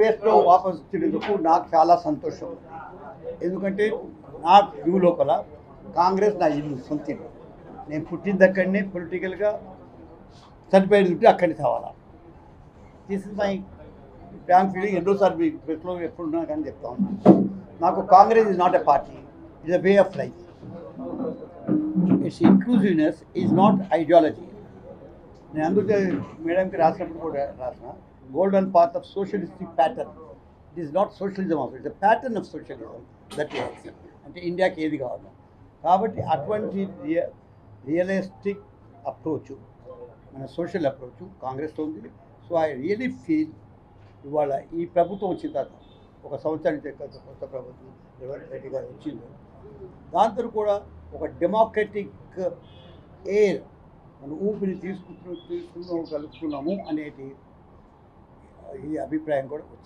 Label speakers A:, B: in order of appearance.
A: స్పేస్లో వాపసు వచ్చినందుకు నాకు చాలా సంతోషం. ఎందుకంటే నా వ్యూ లోపల కాంగ్రెస్ నా ఇల్లు, సొంత ఇల్లు. నేను పుట్టింది అక్కడనే, పొలిటికల్గా చనిపోయింది అక్కడిని కావాలా. This is my frank feeling. ఎన్నోసార్లు మీ ప్రెస్లో ఎప్పుడున్నా కానీ చెప్తా ఉన్నాను. నాకు Congress is not a party, it's a way of life. It's inclusiveness is not ideology. నేను అందుకే మేడంకి రాసినప్పుడు కూడా రాసిన golden path of socialistic pattern. It is not socialism also, it's a pattern of socialism that is. అంటే ఇండియాకి ఏది కావాలి కాబట్టి అటువంటి రియలిస్టిక్ అప్రోచ్, మన సోషల్ అప్రోచ్ కాంగ్రెస్లో ఉంది. సో ఐ రియలీ ఫీల్ ఇవాళ ఈ ప్రభుత్వం వచ్చిన తర్వాత ఒక సంవత్సరానికి కొత్త ప్రభుత్వం రేవంత్ రెడ్డి గారు వచ్చింది, దాంతో కూడా ఒక డెమోక్రటిక్ ఎయిర్ మన ఊపిరి కలుపుతున్నాము అనేది ఈ అభిప్రాయం కూడా వచ్చింది.